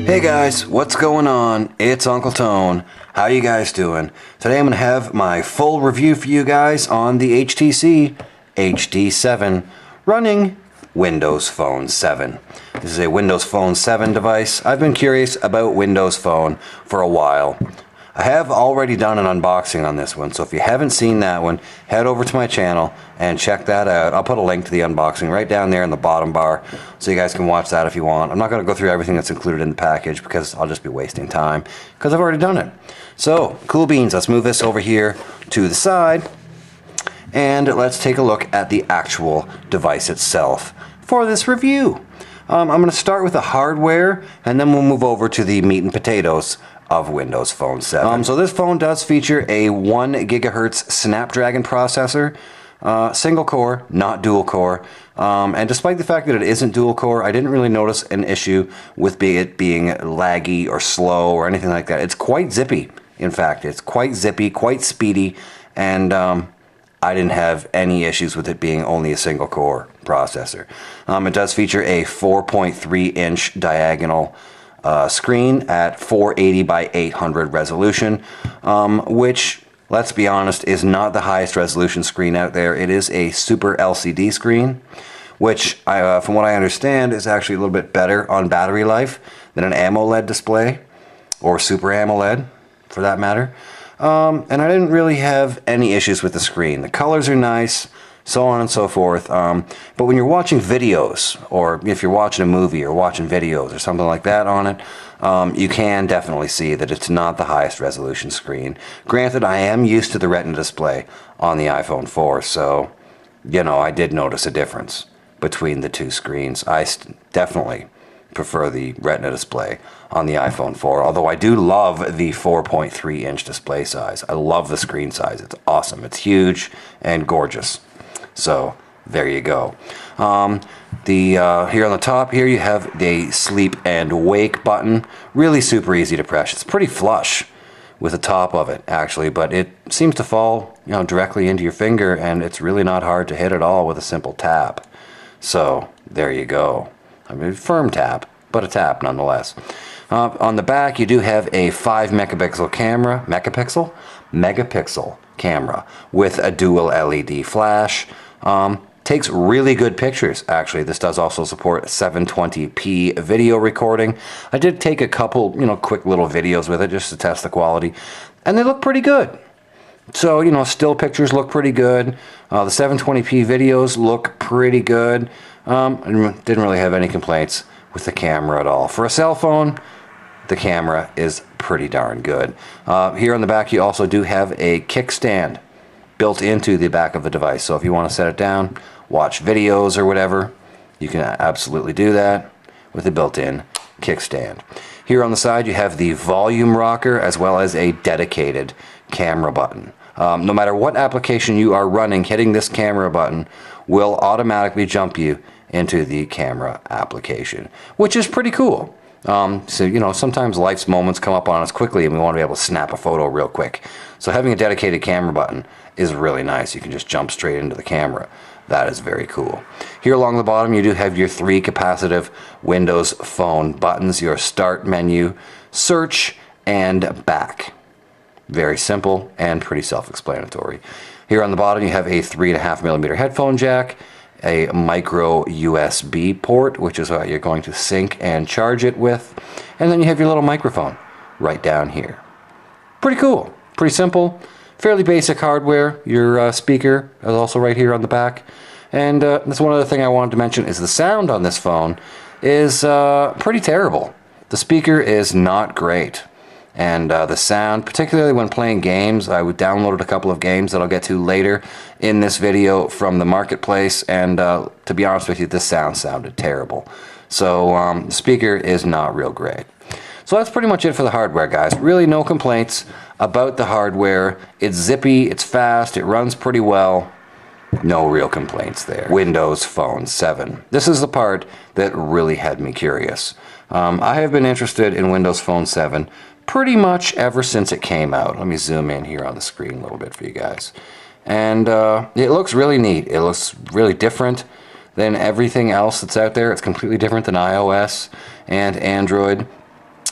Hey guys, what's going on? It's Uncle Tone. How you guys doing? Today I'm going to have my full review for you guys on the HTC HD7 running Windows Phone 7. This is a Windows Phone 7 device. I've been curious about Windows Phone for a while. I have already done an unboxing on this one, so if you haven't seen that one, head over to my channel and check that out. I'll put a link to the unboxing right down there in the bottom bar, so you guys can watch that if you want. I'm not going to go through everything that's included in the package because I'll just be wasting time, because I've already done it. So, cool beans, let's move this over here to the side, and let's take a look at the actual device itself for this review. I'm going to start with the hardware, and then we'll move over to the meat and potatoes of Windows Phone 7. So this phone does feature a 1 GHz Snapdragon processor, single core, not dual core. And despite the fact that it isn't dual core, I didn't really notice an issue with it being laggy or slow or anything like that. It's quite zippy, in fact. It's quite zippy, quite speedy, and I didn't have any issues with it being only a single core processor. It does feature a 4.3-inch diagonal screen at 480 by 800 resolution, which, let's be honest, is not the highest resolution screen out there. It is a Super LCD screen, which, from what I understand, is actually a little bit better on battery life than an AMOLED display, or Super AMOLED, for that matter. And I didn't really have any issues with the screen. The colors are nice, so on and so forth. But when you're watching videos, or if you're watching a movie or watching videos or something like that on it, you can definitely see that it's not the highest resolution screen. Granted, I am used to the Retina display on the iPhone 4, so, you know, I did notice a difference between the two screens. I definitely prefer the Retina display on the iPhone 4, although I do love the 4.3-inch display size. I love the screen size. It's awesome. It's huge and gorgeous. So there you go. Here on the top here you have the sleep and wake button. Really super easy to press. It's pretty flush with the top of it, actually, but it seems to fall, you know, directly into your finger, and it's really not hard to hit at all with a simple tap. So there you go. I mean, firm tap, but a tap nonetheless. On the back you do have a 5 megapixel camera, megapixel camera with a dual LED flash. Takes really good pictures, actually. This does also support 720p video recording. I did take a couple, you know, quick little videos with it just to test the quality, and they look pretty good. So, you know, still pictures look pretty good. The 720p videos look pretty good. I didn't really have any complaints with the camera at all. For a cell phone, the camera is pretty darn good. Here on the back you also do have a kickstand built into the back of the device, so if you want to set it down, watch videos or whatever, you can absolutely do that with a built-in kickstand. Here on the side you have the volume rocker as well as a dedicated camera button. No matter what application you are running, hitting this camera button will automatically jump you into the camera application, which is pretty cool. So, you know, sometimes life's moments come up on us quickly and we want to be able to snap a photo real quick. So having a dedicated camera button is really nice. You can just jump straight into the camera. That is very cool. Here along the bottom you do have your 3 capacitive Windows Phone buttons, your start menu, search, and back. Very simple and pretty self-explanatory. Here on the bottom you have a 3.5mm headphone jack, a micro USB port, which is what you're going to sync and charge it with, and then you have your little microphone right down here. Pretty cool, pretty simple, fairly basic hardware. Your speaker is also right here on the back, and that's one other thing I wanted to mention is the sound on this phone is pretty terrible. The speaker is not great. And the sound, particularly when playing games, I downloaded a couple of games that I'll get to later in this video from the marketplace, and to be honest with you, this sounded terrible. So the speaker is not real great. So that's pretty much it for the hardware, guys. Really no complaints about the hardware. It's zippy, it's fast, it runs pretty well. No real complaints there. Windows Phone 7. This is the part that really had me curious. I have been interested in Windows Phone 7 pretty much ever since it came out. Let me zoom in here on the screen a little bit for you guys. And it looks really neat. It looks really different than everything else that's out there. It's completely different than iOS and Android.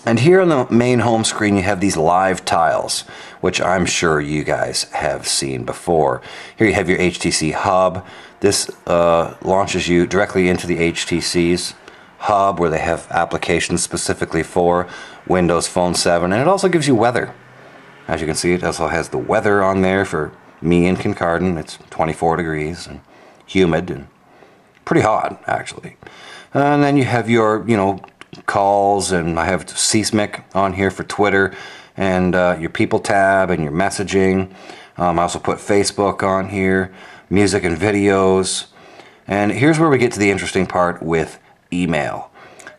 And here on the main home screen, you have these live tiles, which I'm sure you guys have seen before. Here you have your HTC Hub. This launches you directly into the HTC's Hub, where they have applications specifically for Windows Phone 7. And it also gives you weather. As you can see, it also has the weather on there for me in Kincardine. It's 24 degrees and humid and pretty hot, actually. And then you have your, calls, and I have CSMIC on here for Twitter, and your People tab and your messaging. I also put Facebook on here, music and videos. And here's where we get to the interesting part with email.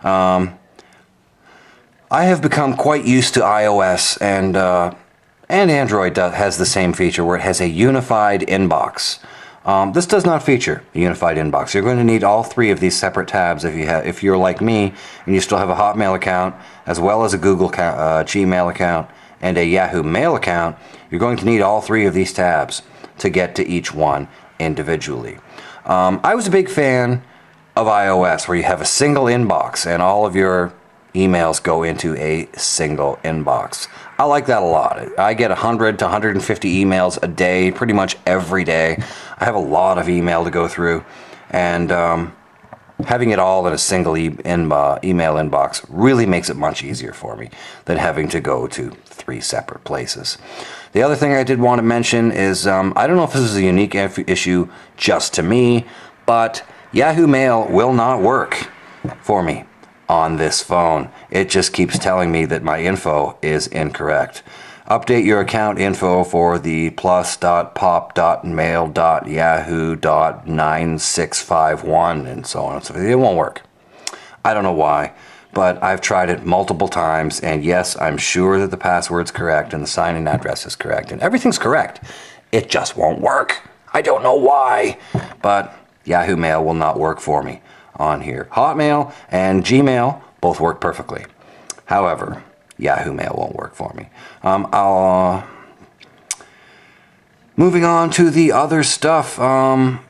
I have become quite used to iOS, and Android has the same feature where it has a unified inbox. This does not feature a unified inbox. You're going to need all three of these separate tabs if you're like me and you still have a Hotmail account as well as a Google Gmail account and a Yahoo Mail account. You're going to need all three of these tabs to get to each one individually. I was a big fan of iOS, where you have a single inbox and all of your emails go into a single inbox. I like that a lot. I get 100 to 150 emails a day, pretty much every day. I have a lot of email to go through, and having it all in a single email inbox really makes it much easier for me than having to go to 3 separate places. The other thing I did want to mention is, I don't know if this is a unique issue just to me, but Yahoo Mail will not work for me on this phone. It just keeps telling me that my info is incorrect. Update your account info for the plus.pop.mail.yahoo.9651 and so on and so forth. It won't work. I don't know why, but I've tried it multiple times, and yes, I'm sure that the password's correct and the sign-in address is correct and everything's correct. It just won't work. I don't know why, but Yahoo Mail will not work for me on here. Hotmail and Gmail both work perfectly. However, Yahoo Mail won't work for me. Moving on to the other stuff. I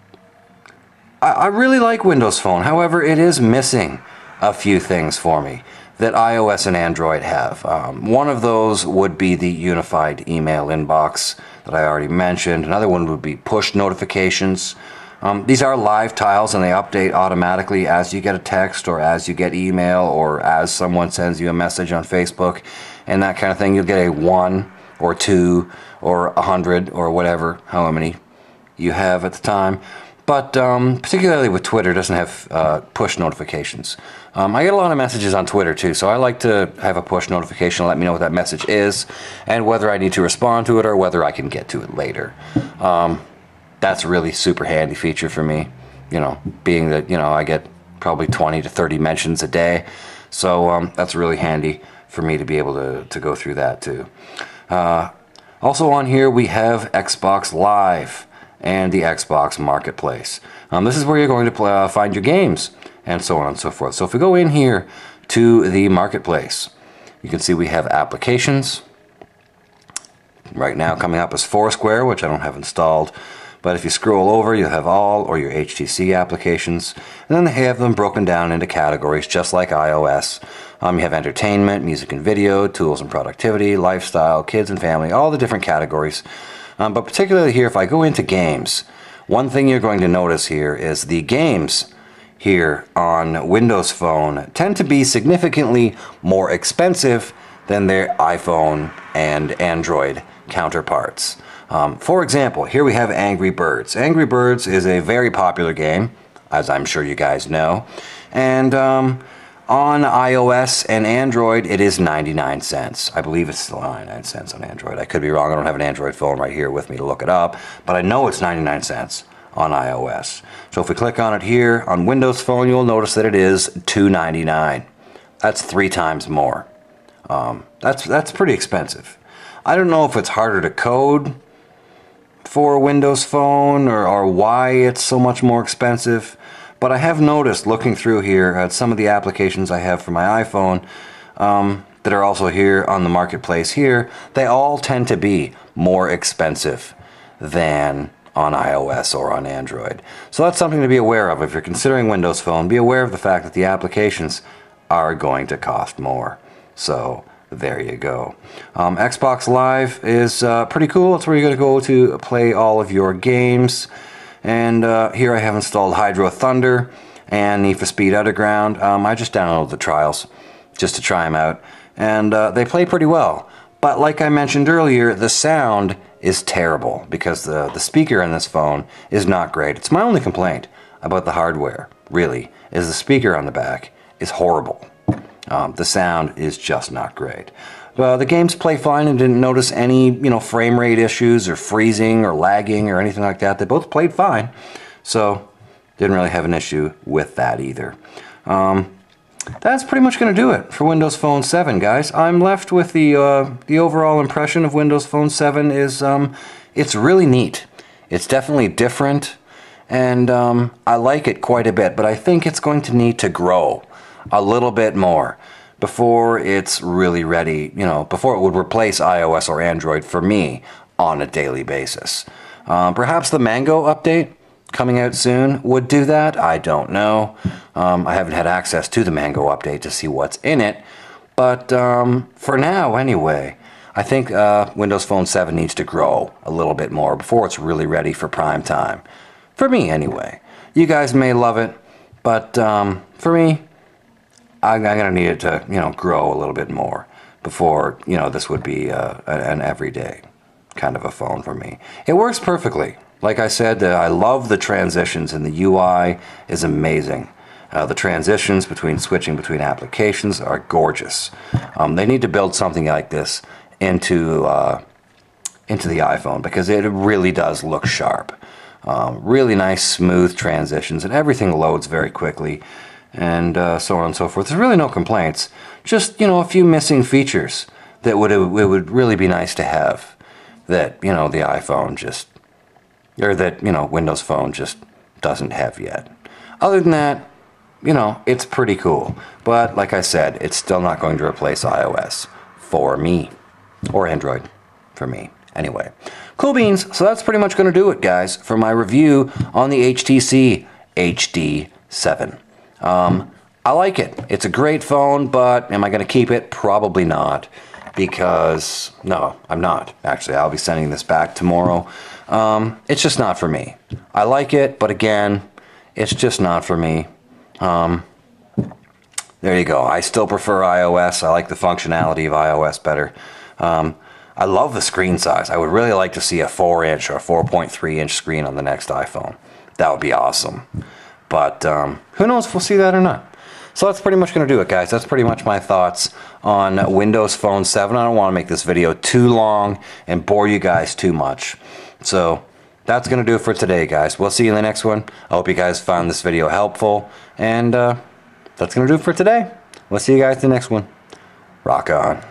really like Windows Phone. However, it is missing a few things for me that iOS and Android have. One of those would be the unified email inbox that I already mentioned. Another one would be push notifications. These are live tiles, and they update automatically as you get a text or as you get email or as someone sends you a message on Facebook and that kind of thing. You'll get a 1 or 2 or 100 or whatever, however many you have at the time. But particularly with Twitter, it doesn't have push notifications. I get a lot of messages on Twitter too, so I like to have a push notification to let me know what that message is and whether I need to respond to it or whether I can get to it later. That's a really super handy feature for me, being that, I get probably 20 to 30 mentions a day. So that's really handy for me to be able to go through that too. Also on here we have Xbox Live and the Xbox Marketplace. This is where you're going to find your games and so on and so forth. So if we go in here to the Marketplace, you can see we have applications. Right now coming up is Foursquare, which I don't have installed. But if you scroll over, you'll have all or your HTC applications, and then they have them broken down into categories just like iOS. You have entertainment, music and video, tools and productivity, lifestyle, kids and family, all the different categories. But particularly here, if I go into games, one thing you're going to notice here is the games here on Windows Phone tend to be significantly more expensive than their iPhone and Android counterparts. For example, here we have Angry Birds. Angry Birds is a very popular game, as I'm sure you guys know. And on iOS and Android, it is 99 cents. I believe it's still 99 cents on Android. I could be wrong. I don't have an Android phone right here with me to look it up. But I know it's 99 cents on iOS. So if we click on it here on Windows Phone, you'll notice that it is $2.99. That's 3 times more. That's pretty expensive. I don't know if it's harder to code for a Windows Phone or why it's so much more expensive, but I have noticed looking through here at some of the applications I have for my iPhone that are also here on the Marketplace here, they all tend to be more expensive than on iOS or on Android. So that's something to be aware of. If you're considering Windows Phone, be aware of the fact that the applications are going to cost more. So there you go. Xbox Live is pretty cool. It's where you're going to go to play all of your games. And here I have installed Hydro Thunder and Need for Speed Underground. I just downloaded the trials just to try them out. And they play pretty well. But like I mentioned earlier, the sound is terrible because the speaker in this phone is not great. It's my only complaint about the hardware, really, is the speaker on the back is horrible. The sound is just not great. The games play fine and didn't notice any, frame rate issues or freezing or lagging or anything like that. They both played fine, so didn't really have an issue with that either. That's pretty much going to do it for Windows Phone 7, guys. I'm left with the overall impression of Windows Phone 7 is it's really neat. It's definitely different, and I like it quite a bit, but I think it's going to need to grow a little bit more before it's really ready, before it would replace iOS or Android for me on a daily basis. Perhaps the Mango update coming out soon would do that. I don't know. I haven't had access to the Mango update to see what's in it, but for now anyway, I think Windows Phone 7 needs to grow a little bit more before it's really ready for prime time. For me anyway. You guys may love it, but for me, I'm going to need it to, grow a little bit more before, this would be an everyday kind of a phone for me. It works perfectly. Like I said, I love the transitions, and the UI is amazing. The transitions switching between applications are gorgeous. They need to build something like this into the iPhone because it really does look sharp. Really nice, smooth transitions, and everything loads very quickly, and so on and so forth. There's really no complaints. Just, a few missing features that it would really be nice to have that, the iPhone just, or that, Windows Phone just doesn't have yet. Other than that, it's pretty cool. But like I said, it's still not going to replace iOS for me, or Android for me. Anyway, cool beans. So that's pretty much going to do it, guys, for my review on the HTC HD7. I like it. It's a great phone, but am I going to keep it? Probably not. Because, no, I'm not. Actually, I'll be sending this back tomorrow. It's just not for me. I like it, but again, it's just not for me. There you go. I still prefer iOS. I like the functionality of iOS better. I love the screen size. I would really like to see a 4-inch or 4.3-inch screen on the next iPhone. That would be awesome. But who knows if we'll see that or not. So that's pretty much going to do it, guys. That's pretty much my thoughts on Windows Phone 7. I don't want to make this video too long and bore you guys too much. So that's going to do it for today, guys. We'll see you in the next one. I hope you guys found this video helpful. And that's going to do it for today. We'll see you guys in the next one. Rock on.